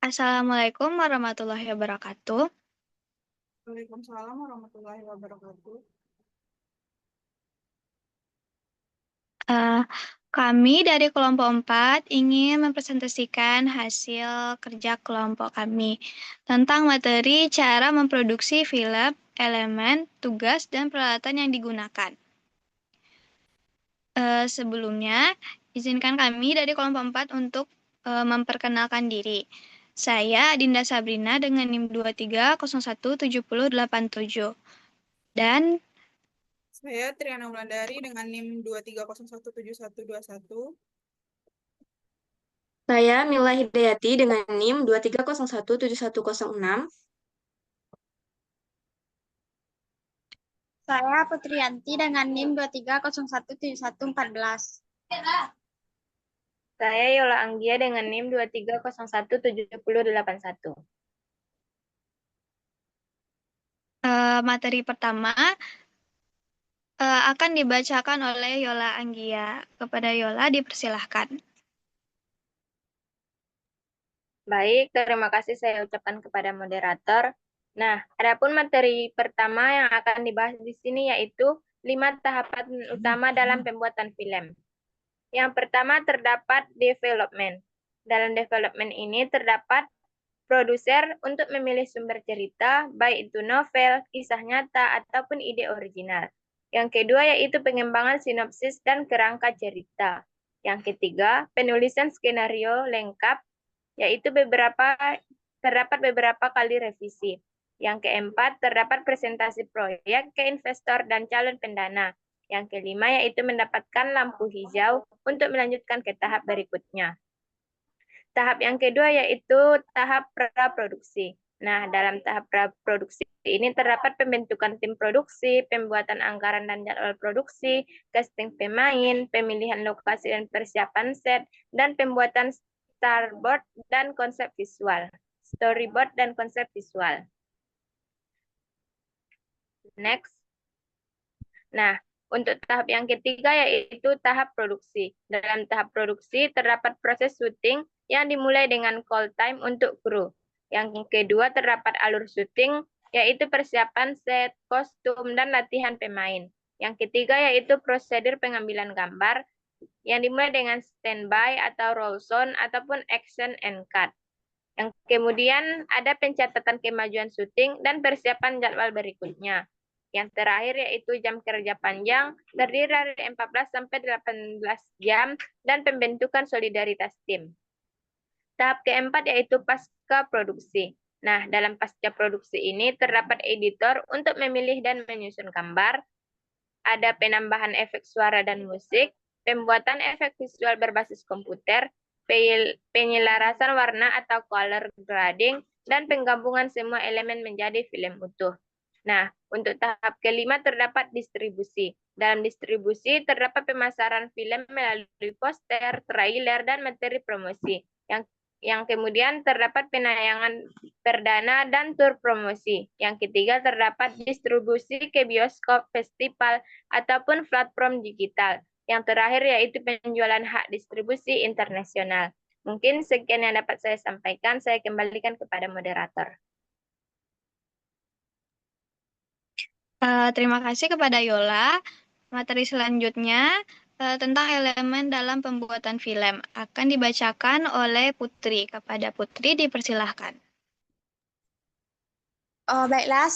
Assalamualaikum warahmatullahi wabarakatuh. Waalaikumsalam warahmatullahi wabarakatuh. Eh, Kami dari kelompok 4 ingin mempresentasikan hasil kerja kelompok kami tentang materi cara memproduksi film, elemen, tugas, dan peralatan yang digunakan. Sebelumnya, izinkan kami dari kelompok 4 untuk memperkenalkan diri. Saya Dinda Sabrina dengan NIM 23017087 dan Saya Triana Wulandari dengan NIM 23017121. Saya Mila Hidayati dengan NIM 23017106. Saya Putriyanti dengan NIM 23017114. Saya Yola Anggia dengan NIM 23017081. materi pertama akan dibacakan oleh Yola Anggia. Kepada Yola dipersilahkan. Baik, terima kasih saya ucapkan kepada moderator. Nah, adapun materi pertama yang akan dibahas di sini yaitu 5 tahapan utama dalam pembuatan film. Yang pertama terdapat development. Dalam development ini terdapat produser untuk memilih sumber cerita, baik itu novel, kisah nyata, ataupun ide original. Yang kedua yaitu pengembangan sinopsis dan kerangka cerita. Yang ketiga, penulisan skenario lengkap, yaitu terdapat beberapa kali revisi. Yang keempat, terdapat presentasi proyek ke investor dan calon pendana. Yang kelima yaitu mendapatkan lampu hijau untuk melanjutkan ke tahap berikutnya. Tahap yang kedua yaitu tahap praproduksi. Nah, dalam tahap praproduksi ini terdapat pembentukan tim produksi, pembuatan anggaran dan jadwal produksi, casting pemain, pemilihan lokasi dan persiapan set, dan pembuatan storyboard dan konsep visual. Next. Nah, untuk tahap yang ketiga yaitu tahap produksi. Dalam tahap produksi terdapat proses syuting yang dimulai dengan call time untuk kru. Yang kedua terdapat alur syuting yaitu persiapan set, kostum, dan latihan pemain. Yang ketiga yaitu prosedur pengambilan gambar yang dimulai dengan standby atau roll sound ataupun action and cut. Yang kemudian ada pencatatan kemajuan syuting dan persiapan jadwal berikutnya. Yang terakhir yaitu jam kerja panjang, terdiri dari 14 sampai 18 jam, dan pembentukan solidaritas tim. Tahap keempat yaitu pasca produksi. Nah, dalam pasca produksi ini terdapat editor untuk memilih dan menyusun gambar, ada penambahan efek suara dan musik, pembuatan efek visual berbasis komputer, penyelarasan warna atau color grading, dan penggabungan semua elemen menjadi film utuh. Nah, untuk tahap kelima terdapat distribusi. Dalam distribusi terdapat pemasaran film melalui poster, trailer, dan materi promosi. Yang kemudian terdapat penayangan perdana dan tur promosi. Yang ketiga terdapat distribusi ke bioskop, festival, ataupun platform digital. Yang terakhir yaitu penjualan hak distribusi internasional. Mungkin sekian yang dapat saya sampaikan. Saya kembalikan kepada moderator. Terima kasih kepada Yola. Materi selanjutnya tentang elemen dalam pembuatan film akan dibacakan oleh Putri. Kepada Putri dipersilahkan. Baiklah,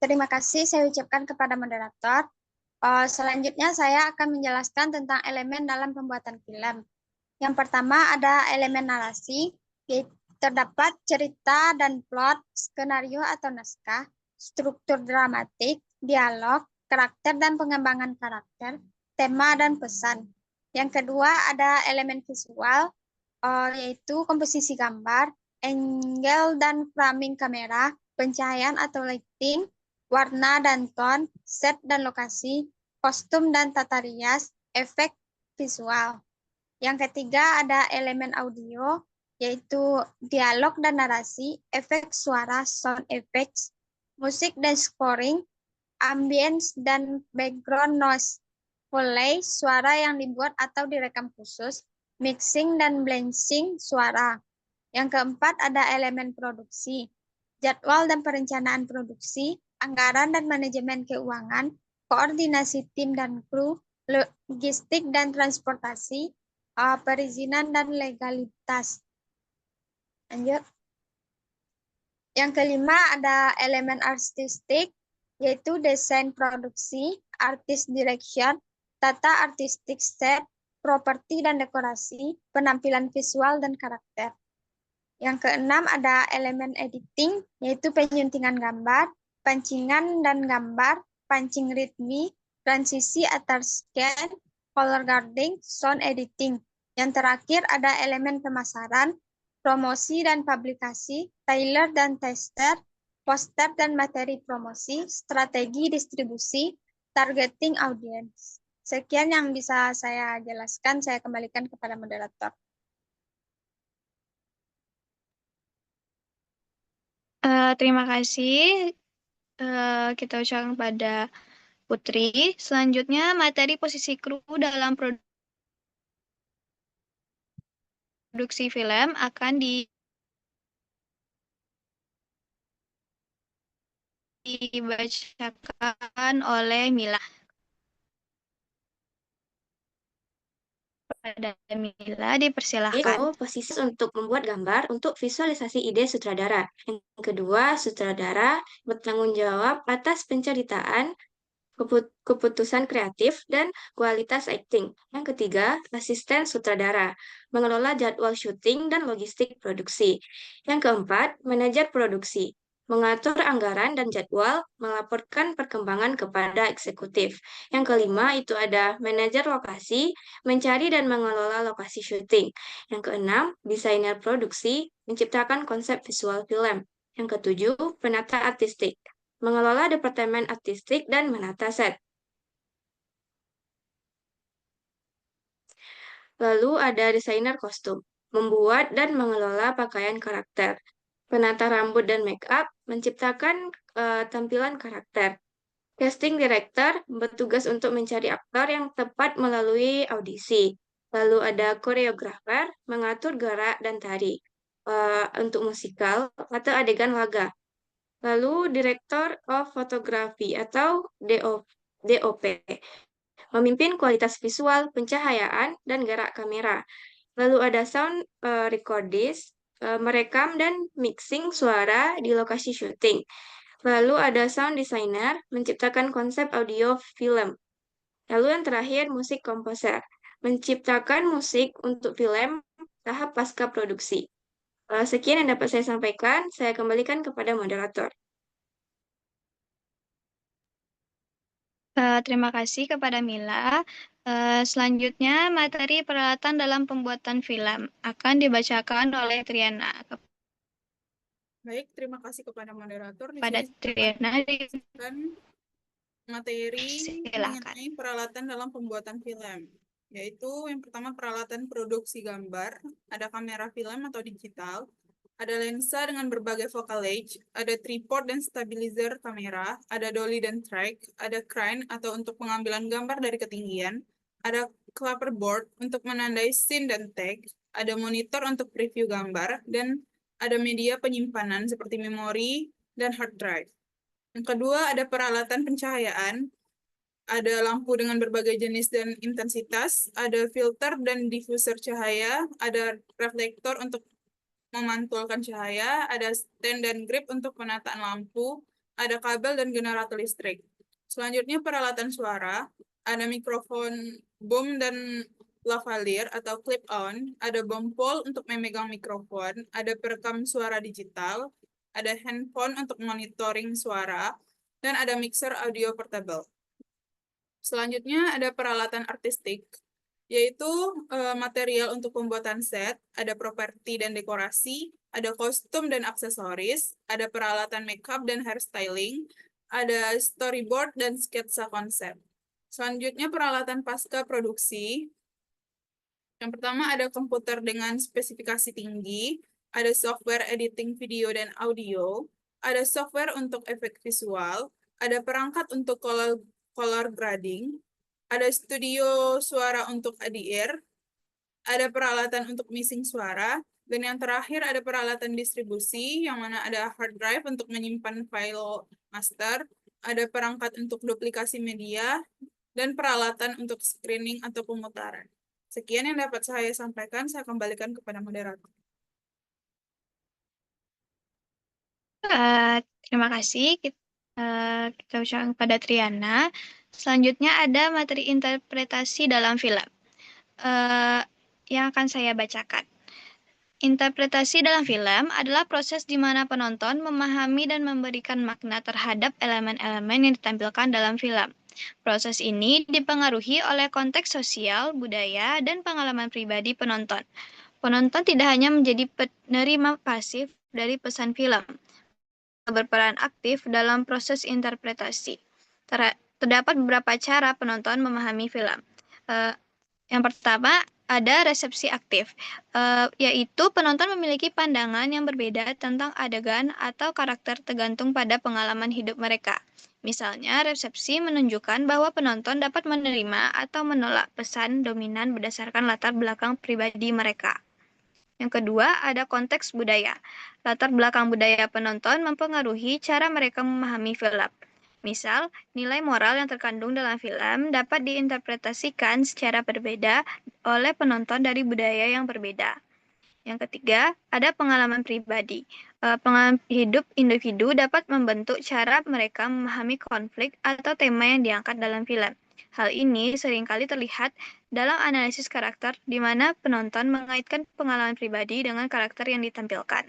terima kasih saya ucapkan kepada moderator. Selanjutnya saya akan menjelaskan tentang elemen dalam pembuatan film. Yang pertama ada elemen narasi, terdapat cerita dan plot, skenario atau naskah, struktur dramatik, dialog, karakter dan pengembangan karakter, tema dan pesan. Yang kedua ada elemen visual, yaitu komposisi gambar, angle dan framing kamera, pencahayaan atau lighting, warna dan tone, set dan lokasi, kostum dan tata rias, efek visual. Yang ketiga ada elemen audio, yaitu dialog dan narasi, efek suara, sound effects, musik dan scoring, ambience dan background noise, volley, suara yang dibuat atau direkam khusus, mixing dan blending suara. Yang keempat ada elemen produksi, jadwal dan perencanaan produksi, anggaran dan manajemen keuangan, koordinasi tim dan kru, logistik dan transportasi, perizinan dan legalitas. Lanjut. Yang kelima ada elemen artistik, yaitu desain produksi, artist direction, tata artistik set, properti dan dekorasi, penampilan visual dan karakter. Yang keenam ada elemen editing, yaitu penyuntingan gambar, pancingan dan gambar, pancing ritmi, transisi antar scan, color grading, sound editing. Yang terakhir ada elemen pemasaran, promosi dan publikasi, trailer dan tester, poster dan materi promosi, strategi distribusi, targeting audience. Sekian yang bisa saya jelaskan, saya kembalikan kepada moderator. Terima kasih. Kita ucapkan kepada Putri. Selanjutnya, materi posisi kru dalam produksi film akan dibacakan oleh Mila. Pada Mila, dipersilahkan. Yaitu posisi untuk membuat gambar untuk visualisasi ide sutradara. Yang kedua, sutradara bertanggung jawab atas penceritaan, keputusan kreatif, dan kualitas akting. Yang ketiga, asisten sutradara, mengelola jadwal syuting dan logistik produksi. Yang keempat, manajer produksi, mengatur anggaran dan jadwal, melaporkan perkembangan kepada eksekutif. Yang kelima, itu ada manajer lokasi, mencari dan mengelola lokasi syuting. Yang keenam, desainer produksi, menciptakan konsep visual film. Yang ketujuh, penata artistik, mengelola departemen artistik dan menata set. Lalu ada desainer kostum, membuat dan mengelola pakaian karakter. Penata rambut dan make up, menciptakan tampilan karakter. Casting director bertugas untuk mencari aktor yang tepat melalui audisi. Lalu ada koreografer, mengatur gerak dan tari untuk musikal atau adegan laga. Lalu Director of Photography atau DOP, memimpin kualitas visual, pencahayaan, dan gerak kamera. Lalu ada sound recordist, merekam dan mixing suara di lokasi syuting. Lalu ada sound designer, menciptakan konsep audio film. Lalu yang terakhir, musik komposer, menciptakan musik untuk film tahap pasca produksi. Sekian yang dapat saya sampaikan, saya kembalikan kepada moderator. Terima kasih kepada Mila. Selanjutnya, materi peralatan dalam pembuatan film akan dibacakan oleh Triana. Baik, terima kasih kepada moderator. Di Pada sini Triana, dan materi silakan. mengenai peralatan dalam pembuatan film, yaitu yang pertama peralatan produksi gambar, ada kamera film atau digital, ada lensa dengan berbagai focal age, ada tripod dan stabilizer kamera, ada dolly dan track, ada crane atau untuk pengambilan gambar dari ketinggian, ada clapperboard untuk menandai scene dan tag, ada monitor untuk preview gambar, dan ada media penyimpanan seperti memori dan hard drive. Yang kedua, ada peralatan pencahayaan, ada lampu dengan berbagai jenis dan intensitas, ada filter dan diffuser cahaya, ada reflektor untuk memantulkan cahaya, ada stand dan grip untuk penataan lampu, ada kabel dan generator listrik. Selanjutnya peralatan suara, ada mikrofon boom dan lavalier atau clip-on, ada bom pole untuk memegang mikrofon, ada perekam suara digital, ada handphone untuk monitoring suara, dan ada mixer audio portable. Selanjutnya ada peralatan artistik, yaitu material untuk pembuatan set, ada properti dan dekorasi, ada kostum dan aksesoris, ada peralatan makeup dan hairstyling, ada storyboard dan sketsa konsep. Selanjutnya peralatan pasca produksi. Yang pertama ada komputer dengan spesifikasi tinggi, ada software editing video dan audio, ada software untuk efek visual, ada perangkat untuk color grading, ada studio suara untuk ADR, ada peralatan untuk mixing suara, Dan yang terakhir ada peralatan distribusi, yang mana ada hard drive untuk menyimpan file master, ada perangkat untuk duplikasi media, dan peralatan untuk screening atau pemutaran. Sekian yang dapat saya sampaikan, saya kembalikan kepada moderator. Terima kasih. Kita ucapkan kepada Triana. Selanjutnya ada materi interpretasi dalam film yang akan saya bacakan. Interpretasi dalam film adalah proses di mana penonton memahami dan memberikan makna terhadap elemen-elemen yang ditampilkan dalam film. Proses ini dipengaruhi oleh konteks sosial, budaya, dan pengalaman pribadi penonton. Penonton tidak hanya menjadi penerima pasif dari pesan film, berperan aktif dalam proses interpretasi. Terdapat beberapa cara penonton memahami film. Yang pertama, ada resepsi aktif, yaitu penonton memiliki pandangan yang berbeda tentang adegan atau karakter tergantung pada pengalaman hidup mereka. Misalnya, resepsi menunjukkan bahwa penonton dapat menerima atau menolak pesan dominan berdasarkan latar belakang pribadi mereka. Yang kedua, ada konteks budaya. Latar belakang budaya penonton mempengaruhi cara mereka memahami film. Misal, nilai moral yang terkandung dalam film dapat diinterpretasikan secara berbeda oleh penonton dari budaya yang berbeda. Yang ketiga, ada pengalaman pribadi. Pengalaman hidup individu dapat membentuk cara mereka memahami konflik atau tema yang diangkat dalam film. Hal ini seringkali terlihat dalam analisis karakter, di mana penonton mengaitkan pengalaman pribadi dengan karakter yang ditampilkan.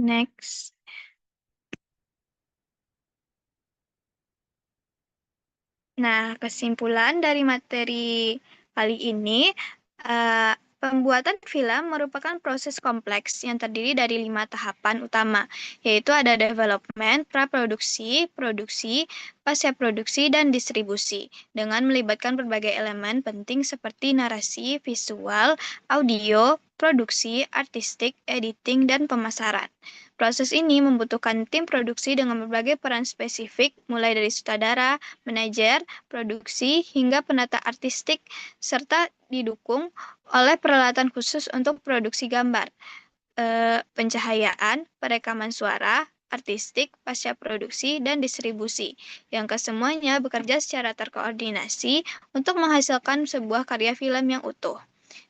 Next. Nah, kesimpulan dari materi kali ini, pembuatan film merupakan proses kompleks yang terdiri dari 5 tahapan utama, yaitu ada development, praproduksi, produksi, pasca produksi, dan distribusi, dengan melibatkan berbagai elemen penting seperti narasi, visual, audio, produksi, artistik, editing, dan pemasaran. Proses ini membutuhkan tim produksi dengan berbagai peran spesifik, mulai dari sutradara, manajer, produksi, hingga penata artistik, serta didukung oleh peralatan khusus untuk produksi gambar, pencahayaan, perekaman suara, artistik, pasca produksi, dan distribusi, yang kesemuanya bekerja secara terkoordinasi untuk menghasilkan sebuah karya film yang utuh.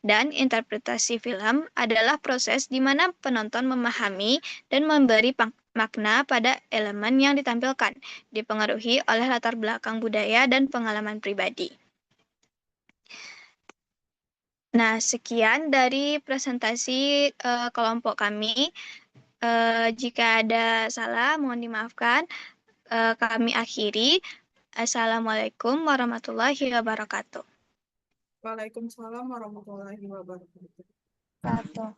Dan interpretasi film adalah proses di mana penonton memahami dan memberi makna pada elemen yang ditampilkan, dipengaruhi oleh latar belakang budaya dan pengalaman pribadi. Nah, sekian dari presentasi kelompok kami. Jika ada salah, mohon dimaafkan. Kami akhiri. Assalamualaikum warahmatullahi wabarakatuh. Waalaikumsalam warahmatullahi wabarakatuh. Wabarakatuh.